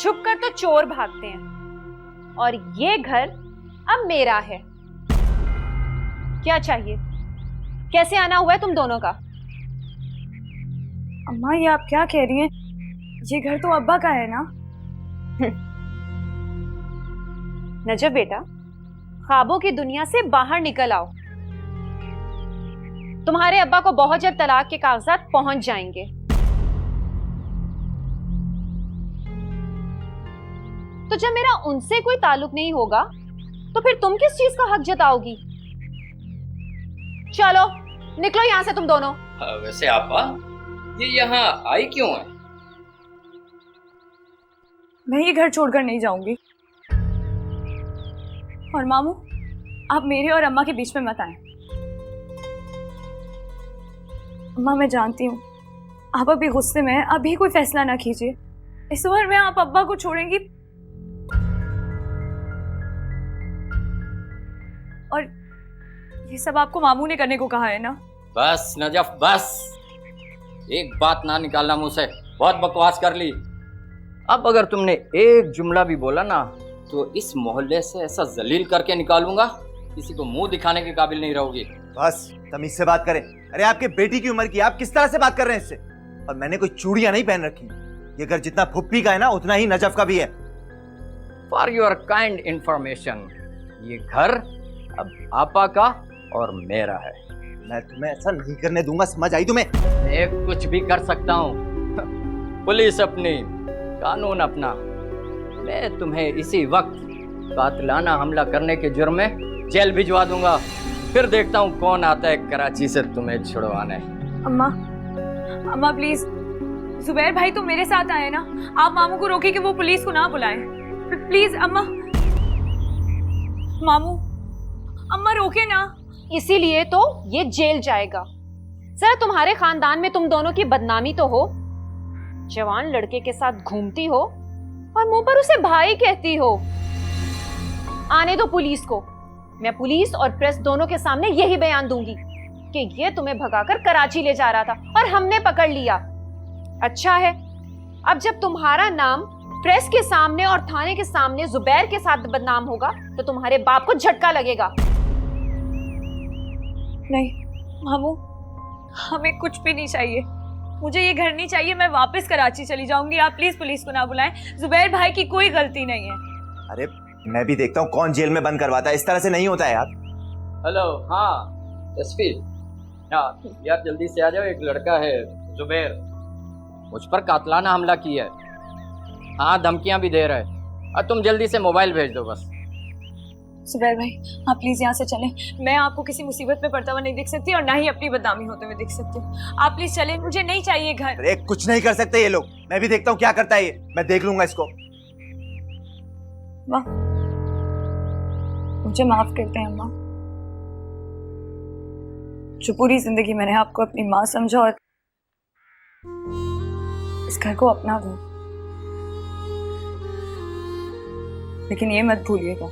छुपकर तो चोर भागते हैं, और ये घर अब मेरा है। क्या चाहिए? कैसे आना हुआ है तुम दोनों का? अम्मा ये आप क्या कह रही हैं? ये घर तो अब्बा का है ना? नजब बेटा, ख्वाबों की दुनिया से बाहर निकल आओ। तुम्हारे अब्बा को बहुत जल्द तलाक के कागजात पहुंच जाएंगे। तो जब मेरा उनसे कोई ताल्लुक नहीं होगा तो फिर तुम किस चीज का हक जताओगी? चलो निकलो यहां से तुम दोनों। वैसे आपा ये यहाँ आई क्यों है? मैं ये घर छोड़कर नहीं जाऊंगी। और मामू, आप मेरे और अम्मा के बीच में मत आए। अम्मा मैं जानती हूँ आप अभी गुस्से में हैं, अभी कोई फैसला ना कीजिए। इस उम्र में आप अब्बा को छोड़ेंगी? और ये सब आपको मामू ने करने को कहा है ना? बस नजफ बस, एक बात ना निकालना मुंह से, बहुत बकवास कर ली। अब अगर तुमने एक जुमला भी बोला ना तो इस मोहल्ले से ऐसा जलील करके निकालूंगा, किसी को मुंह दिखाने के काबिल नहीं रहोगी। बस तमीज से बात करें। अरे आपके बेटी की उम्र की, आप किस तरह से बात कर रहे हैं इससे? और मैंने कोई चूड़ियां नहीं पहन रखी। ये घर जितना फुप्पी का है ना उतना ही नजफ का भी है। फॉर योर काइंड इंफॉर्मेशन, ये घर अब आपा का और मेरा है। मैं तुम्हें ऐसा नहीं करने दूंगा, समझ आई तुम्हें? मैं कुछ भी कर सकता हूँ। पुलिस अपनी, कानून अपना। मैं तुम्हें इसी वक्त कातिलाना हमला करने के जुर्म में जेल भिजवा दूंगा। फिर देखता हूँ कौन आता है कराची से तुम्हें छुड़वाने। अम्मा, अम्मा प्लीज, जुबैर भाई तो मेरे साथ आए ना। आप मामू को रोके कि वो पुलिस को ना बुलाएं। प्लीज अम्मा। मामू, अम्मा रोके ना। इसीलिए तो ये जेल जाएगा। जरा तुम्हारे खानदान में तुम दोनों की बदनामी तो हो। जवान लड़के के साथ घूमती हो और मुंह पर उसे भाई कहती हो। आने दो पुलिस को। मैं पुलिस और प्रेस दोनों के सामने यही बयान दूंगी कि ये तुम्हें भगाकर कराची ले जा रहा था और हमने पकड़ लिया। अच्छा है, अब जब तुम्हारा नाम प्रेस के सामने और थाने के सामने जुबैर के साथ बदनाम होगा तो तुम्हारे बाप को झटका लगेगा। नहीं मामू, हमें कुछ भी नहीं चाहिए। मुझे ये घर नहीं चाहिए। मैं वापस कराची चली जाऊंगी। आप प्लीज पुलिस को ना बुलाएं। जुबैर भाई की कोई गलती नहीं है। अरे मैं भी देखता हूँ कौन जेल में बंद करवाता है। इस तरह से नहीं होता है यार। हेलो, हाँ एसपी, हाँ यार जल्दी से आ जाओ। एक लड़का है जुबैर, मुझ पर कातलाना हमला किया है। हाँ धमकियां भी दे रहा है। और तुम जल्दी से मोबाइल भेज दो बस। जुबैर भाई आप प्लीज यहाँ से चलें। मैं आपको किसी मुसीबत में पड़ता हुआ नहीं देख सकती और ना ही अपनी बदनामी होते हुए देख सकती हूँ। आप प्लीज चलें, मुझे नहीं चाहिए घर। अरे कुछ नहीं कर सकते ये लोग। मैं भी देखता हूँ क्या करता है ये। मैं देख लूंगा इसको। वाह, मुझे माफ करते हैं अम्मा। जो पूरी जिंदगी मैंने आपको अपनी माँ समझा और इस घर को अपना दो। लेकिन ये मत भूलिएगा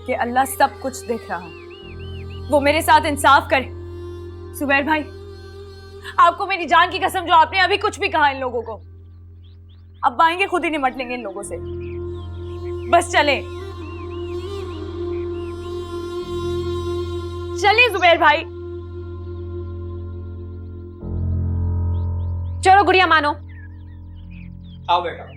कि अल्लाह सब कुछ देख रहा है। वो मेरे साथ इंसाफ करे। जुबैर भाई, आपको मेरी जान की कसम, जो आपने अभी कुछ भी कहा इन लोगों को, अब आएंगे खुद ही निमट लेंगे इन लोगों से। बस चले चलिए जुबैर भाई। चलो गुड़िया मानो। आओ बेटा।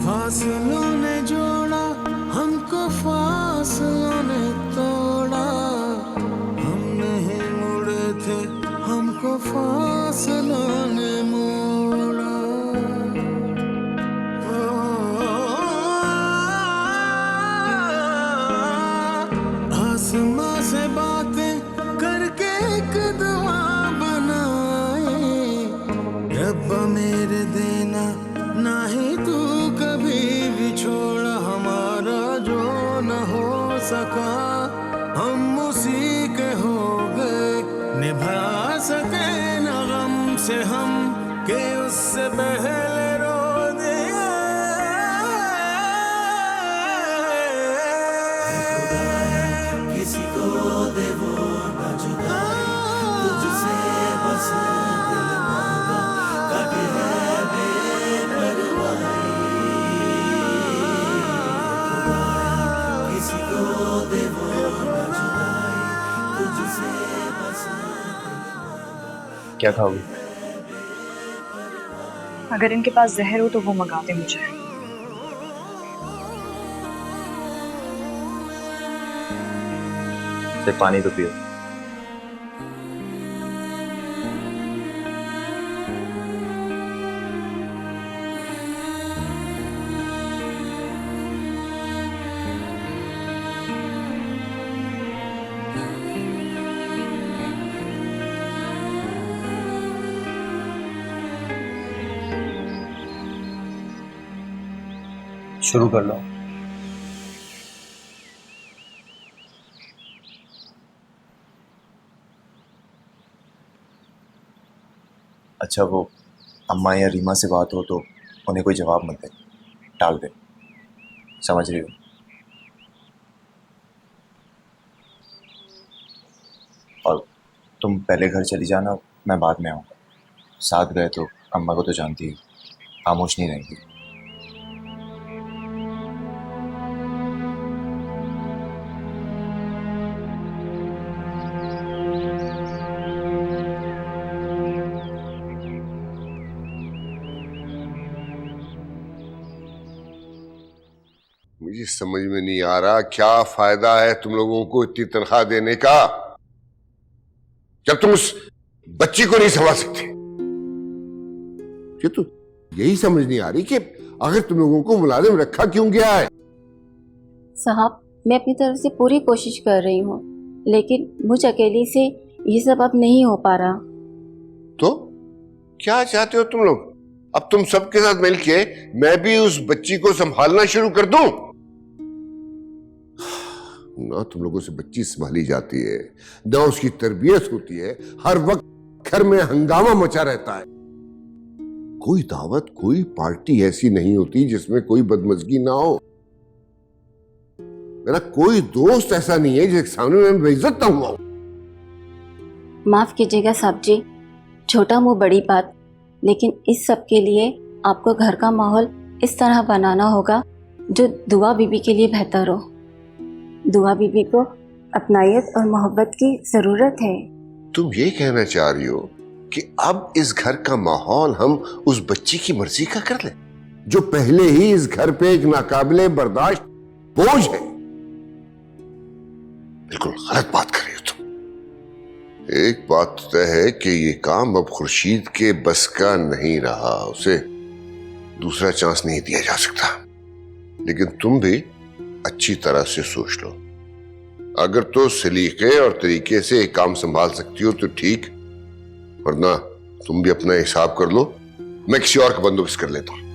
फासलों ने जोड़ा हमको, फासलों ने तोड़ा। हम नहीं मुड़े थे, हमको फासलों ने मोड़ा। आसमां से बातें करके एक दुआ बनाए। रब्बा मेरे देना ना ही तू कभी भी छोड़ा। हमारा जो न हो सका हम उसी के हो गए। निभा सके न गम से हम, के उससे पहले रो दिया। क्या खाओगे? अगर इनके पास जहर हो तो वो मंगा दे मुझे। सिर्फ पानी तो पियो। शुरू कर लो। अच्छा, वो अम्मा या रीमा से बात हो तो उन्हें कोई जवाब मत दे, टाल दे। समझ रही हो? और तुम पहले घर चली जाना, मैं बाद में आऊँगा। साथ गए तो अम्मा को तो जानती ही, खामोश नहीं रहेंगी। मुझे समझ में नहीं आ रहा क्या फायदा है तुम लोगों को इतनी तनख्वाह देने का जब तुम उस बच्ची को नहीं संभाल सकते। ये तो यही समझ नहीं आ रही कि आखिर तुम लोगों को मुलाजिम रखा क्यों गया है। साहब, मैं अपनी तरफ से पूरी कोशिश कर रही हूँ, लेकिन मुझ अकेली से ये सब अब नहीं हो पा रहा। तो क्या चाहते हो तुम लोग? अब तुम सबके साथ मिलके मैं भी उस बच्ची को संभालना शुरू कर दूं? ना तुम लोगों से बच्ची संभाली जाती है, ना उसकी तरबियत होती है। हर वक्त घर में हंगामा मचा रहता है। कोई दावत, कोई पार्टी ऐसी नहीं होती जिसमें कोई बदमजगी ना हो। मेरा कोई दोस्त ऐसा नहीं है जिसके सामने मैं बेइज्जत ना हुआ हूं। माफ कीजिएगा साहब जी, छोटा मुंह बड़ी बात, लेकिन इस सब के लिए आपको घर का माहौल इस तरह बनाना होगा जो दुआ बीबी के लिए बेहतर हो। दुआ बीबी को अपनायत और मोहब्बत की जरूरत है। तुम ये कहना चाह रही हो कि अब इस घर का माहौल हम उस बच्ची की मर्जी का कर ले, जो पहले ही इस घर पे एक नाकाबिले बर्दाश्त बोझ है? बिल्कुल गलत बात कर रही हो तुम। एक बात तय है कि ये काम अब खुर्शीद के बस का नहीं रहा, उसे दूसरा चांस नहीं दिया जा सकता। लेकिन तुम भी अच्छी तरह से सोच लो। अगर तो सलीके और तरीके से एक काम संभाल सकती हो तो ठीक, वरना तुम भी अपना हिसाब कर लो, मैं किसी और का बंदोबस्त कर लेता हूं।